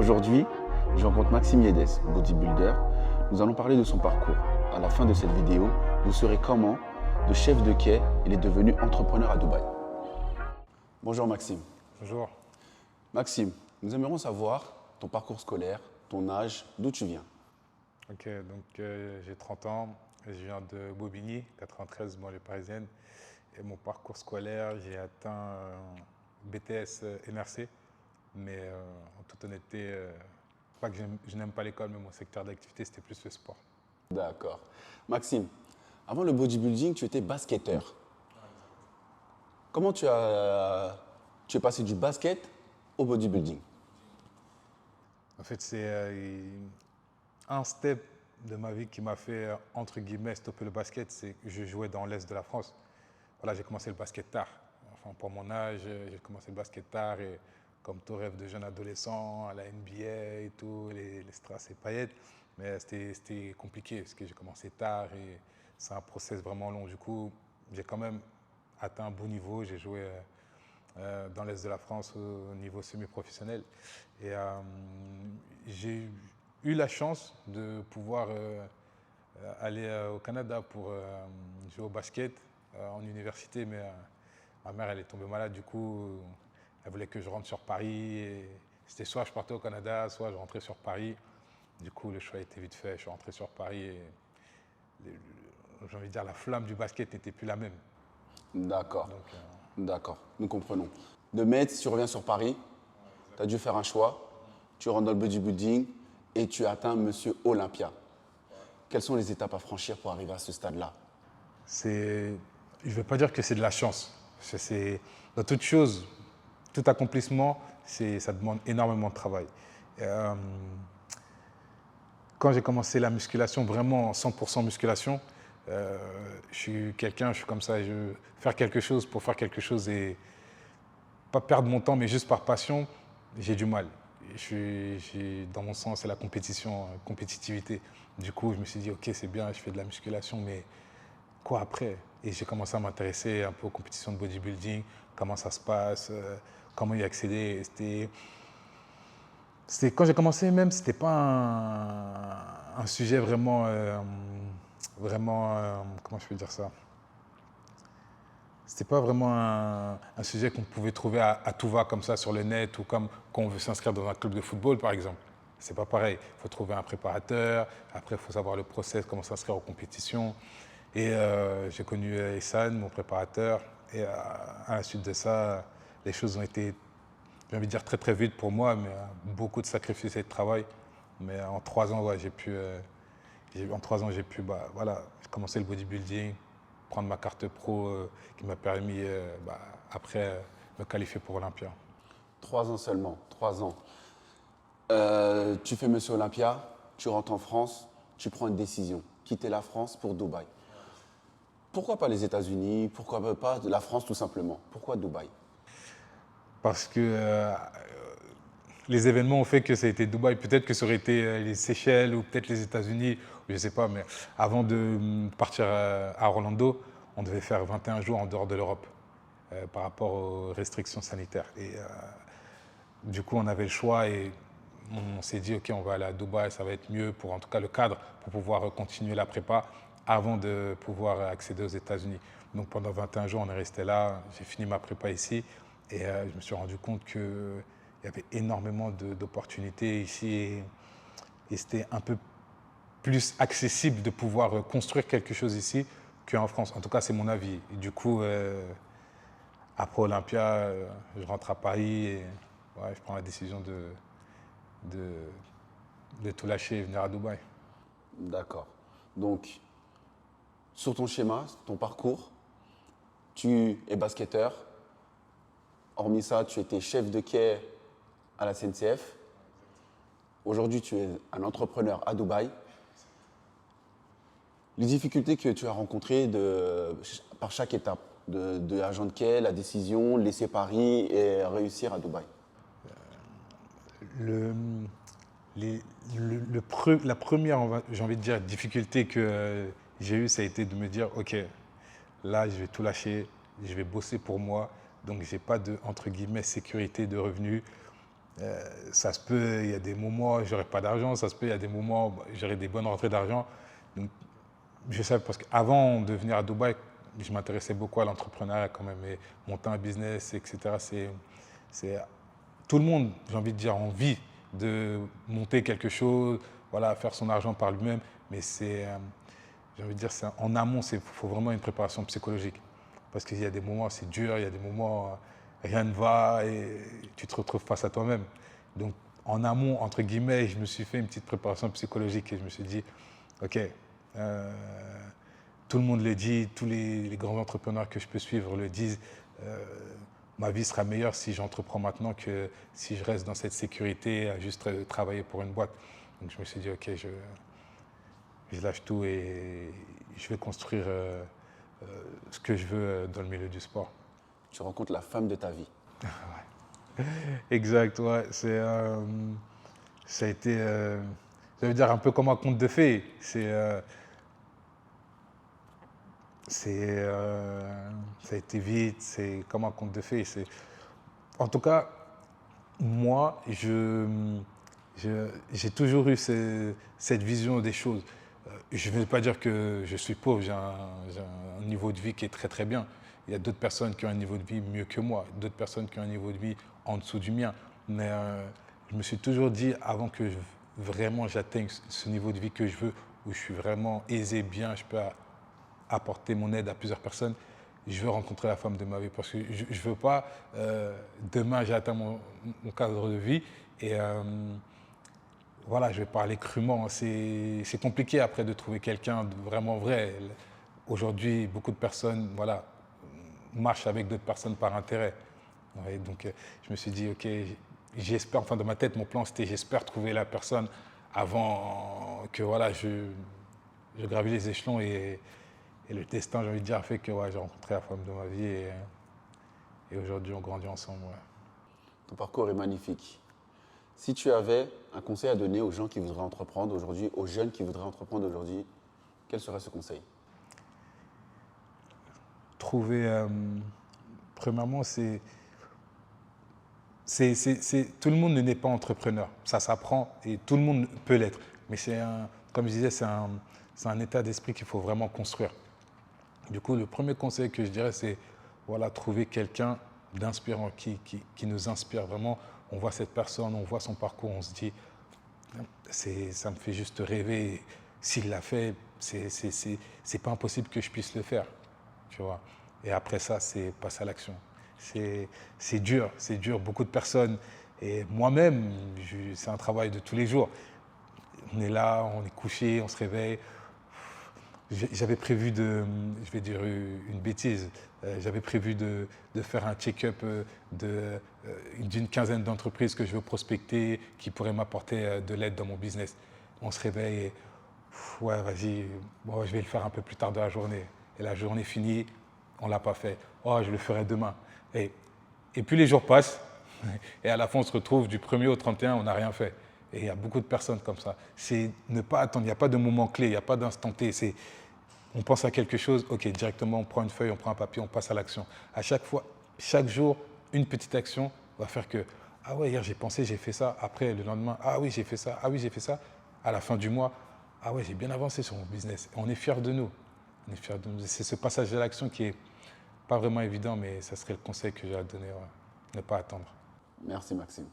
Aujourd'hui, je rencontre Maxime Yedes, bodybuilder. Nous allons parler de son parcours. À la fin de cette vidéo, vous saurez comment, de chef de quai, il est devenu entrepreneur à Dubaï. Bonjour Maxime. Bonjour. Maxime, nous aimerions savoir ton parcours scolaire, ton âge, d'où tu viens. Ok, donc j'ai 30 ans, je viens de Bobigny, 93, banlieue parisienne. Et mon parcours scolaire, j'ai atteint BTS MRC, mais en toute honnêteté, pas que je n'aime pas l'école, mais mon secteur d'activité, c'était plus le sport. D'accord. Maxime, avant le bodybuilding, tu étais basketteur. Comment tu es passé du basket au bodybuilding? En fait, c'est un step de ma vie qui m'a fait, entre guillemets, stopper le basket, c'est que je jouais dans l'Est de la France. Voilà, j'ai commencé le basket tard. Enfin, pour mon âge, j'ai commencé le basket tard et comme tout rêve de jeune adolescent, à la NBA et tout, les strass et paillettes. Mais c'était compliqué parce que j'ai commencé tard et c'est un process vraiment long. Du coup, j'ai quand même atteint un bon niveau. J'ai joué dans l'Est de la France au niveau semi-professionnel. Et j'ai eu la chance de pouvoir aller au Canada pour jouer au basket en université, mais ma mère elle est tombée malade, du coup elle voulait que je rentre sur Paris. Et c'était soit je partais au Canada, soit je rentrais sur Paris. Du coup le choix a été vite fait, je suis rentré sur Paris et j'ai envie de dire la flamme du basket n'était plus la même. D'accord. Donc, D'accord, nous comprenons. De Metz, tu reviens sur Paris, tu as dû faire un choix, tu rentres dans le bodybuilding et tu atteins Monsieur Olympia. Quelles sont les étapes à franchir pour arriver à ce stade-là? je ne vais pas dire que c'est de la chance. Dans toute chose, tout accomplissement, ça demande énormément de travail. Euh, Quand j'ai commencé la musculation, vraiment 100% musculation, je suis comme ça, je veux faire quelque chose pour faire quelque chose et pas perdre mon temps, mais juste par passion, j'ai du mal. Dans mon sens, c'est la compétitivité. Du coup, je me suis dit, ok, c'est bien, je fais de la musculation, mais quoi après? Et j'ai commencé à m'intéresser un peu aux compétitions de bodybuilding, comment ça se passe, comment y accéder. Quand j'ai commencé même, c'était pas un sujet vraiment, comment je peux dire ça? C'était pas vraiment un sujet qu'on pouvait trouver à tout va comme ça sur le net ou comme quand on veut s'inscrire dans un club de football par exemple. C'est pas pareil. Il faut trouver un préparateur, après il faut savoir le process, comment s'inscrire aux compétitions. Et j'ai connu Essan, mon préparateur, et à la suite de ça, les choses ont été, j'ai envie de dire très très vite pour moi, mais beaucoup de sacrifices et de travail. Mais en 3 ans, ouais, j'ai pu, bah, voilà, commencer le bodybuilding, prendre ma carte pro qui m'a permis, après, me qualifier pour Olympia. 3 ans seulement, 3 ans. Tu fais Monsieur Olympia, tu rentres en France, tu prends une décision, quitter la France pour Dubaï. Pourquoi pas les États-Unis? Pourquoi pas la France tout simplement? Pourquoi Dubaï? Parce que les événements ont fait que ça a été Dubaï. Peut-être que ça aurait été les Seychelles ou peut-être les États-Unis, je ne sais pas. Mais avant de partir à Orlando, on devait faire 21 jours en dehors de l'Europe par rapport aux restrictions sanitaires. Et du coup, on avait le choix et on s'est dit, OK, on va aller à Dubaï, ça va être mieux pour en tout cas le cadre, pour pouvoir continuer la prépa avant de pouvoir accéder aux États-Unis. Donc pendant 21 jours, on est resté là, j'ai fini ma prépa ici et je me suis rendu compte qu'il y avait énormément d'opportunités ici et c'était un peu plus accessible de pouvoir construire quelque chose ici qu'en France. En tout cas, c'est mon avis. Et du coup, après Olympia, je rentre à Paris et ouais, je prends la décision de tout lâcher et venir à Dubaï. D'accord. Donc, sur ton schéma, ton parcours, tu es basketteur. Hormis ça, tu étais chef de quai à la CNCF. Aujourd'hui, tu es un entrepreneur à Dubaï. Les difficultés que tu as rencontrées par chaque étape, de agent de quai, la décision, laisser Paris et réussir à Dubaï. Le, la première, j'ai envie de dire, difficulté que j'ai eue, ça a été de me dire, OK, là, je vais tout lâcher, je vais bosser pour moi, donc je n'ai pas de, entre guillemets, sécurité de revenus. Ça se peut, il y a des moments où j'aurai pas d'argent, ça se peut, il y a des moments où j'aurai des bonnes rentrées d'argent. Donc, je sais, parce qu'avant de venir à Dubaï, je m'intéressais beaucoup à l'entrepreneuriat quand même, et monter un business, etc. C'est, tout le monde, j'ai envie de dire, a envie de monter quelque chose, voilà, faire son argent par lui-même, mais j'ai envie de dire, en amont, il faut vraiment une préparation psychologique. Parce qu'il y a des moments, c'est dur, il y a des moments, rien ne va et tu te retrouves face à toi-même. Donc, en amont, entre guillemets, je me suis fait une petite préparation psychologique et je me suis dit, OK, tout le monde le dit, tous les grands entrepreneurs que je peux suivre le disent, ma vie sera meilleure si j'entreprends maintenant que si je reste dans cette sécurité à juste travailler pour une boîte. Donc, je me suis dit, OK, je lâche tout et je vais construire ce que je veux dans le milieu du sport. Tu rencontres la femme de ta vie. Exact, ouais. Ça a été, ça veut dire un peu comme un conte de fées. Ça a été vite, c'est comme un conte de fées. En tout cas, moi, j'ai toujours eu cette vision des choses. Je ne vais pas dire que je suis pauvre, j'ai un niveau de vie qui est très très bien. Il y a d'autres personnes qui ont un niveau de vie mieux que moi, d'autres personnes qui ont un niveau de vie en dessous du mien. Mais je me suis toujours dit, avant que vraiment j'atteigne ce niveau de vie que je veux, où je suis vraiment aisé, bien, je peux apporter mon aide à plusieurs personnes, je veux rencontrer la femme de ma vie. Parce que je ne veux pas, demain j'ai atteint mon cadre de vie et voilà, je vais parler crûment. C'est compliqué après de trouver quelqu'un de vraiment vrai. Aujourd'hui, beaucoup de personnes voilà, marchent avec d'autres personnes par intérêt. Ouais, donc je me suis dit, OK, j'espère, enfin dans ma tête, mon plan c'était j'espère trouver la personne avant que voilà, je gravis les échelons et le destin, j'ai envie de dire, a fait que ouais, j'ai rencontré la femme de ma vie et aujourd'hui on grandit ensemble. Ouais. Ton parcours est magnifique. Si tu avais un conseil à donner aux gens qui voudraient entreprendre aujourd'hui, aux jeunes qui voudraient entreprendre aujourd'hui, quel serait ce conseil? Trouver, premièrement, tout le monde ne n'est pas entrepreneur. Ça s'apprend et tout le monde peut l'être. Mais comme je disais, c'est un état d'esprit qu'il faut vraiment construire. Du coup, le premier conseil que je dirais, c'est voilà, trouver quelqu'un d'inspirant qui nous inspire vraiment. On voit cette personne, on voit son parcours, on se dit, ça me fait juste rêver. S'il l'a fait, c'est pas impossible que je puisse le faire. Tu vois. Et après ça, c'est passer à l'action. C'est dur. Beaucoup de personnes, et moi-même, c'est un travail de tous les jours. On est là, on est couché, on se réveille. J'avais prévu je vais dire une bêtise, j'avais prévu de faire un check-up d'une quinzaine d'entreprises que je veux prospecter, qui pourraient m'apporter de l'aide dans mon business. On se réveille et, ouais, vas-y, bon, je vais le faire un peu plus tard dans la journée. Et la journée finie, on ne l'a pas fait. Oh, je le ferai demain. Et puis les jours passent, et à la fin, on se retrouve du 1er au 31, on n'a rien fait. Et il y a beaucoup de personnes comme ça. C'est ne pas attendre, il n'y a pas de moment clé, il n'y a pas d'instant T. On pense à quelque chose, ok, directement on prend une feuille, on prend un papier, on passe à l'action. À chaque fois, chaque jour, une petite action va faire que, ah ouais, hier j'ai pensé, j'ai fait ça. Après, le lendemain, ah oui, j'ai fait ça, ah oui, j'ai fait ça. À la fin du mois, ah ouais, j'ai bien avancé sur mon business. On est fiers de nous. On est fiers de nous. C'est ce passage à l'action qui est pas vraiment évident, mais ça serait le conseil que j'ai à donner. Ouais. Ne pas attendre. Merci Maxime.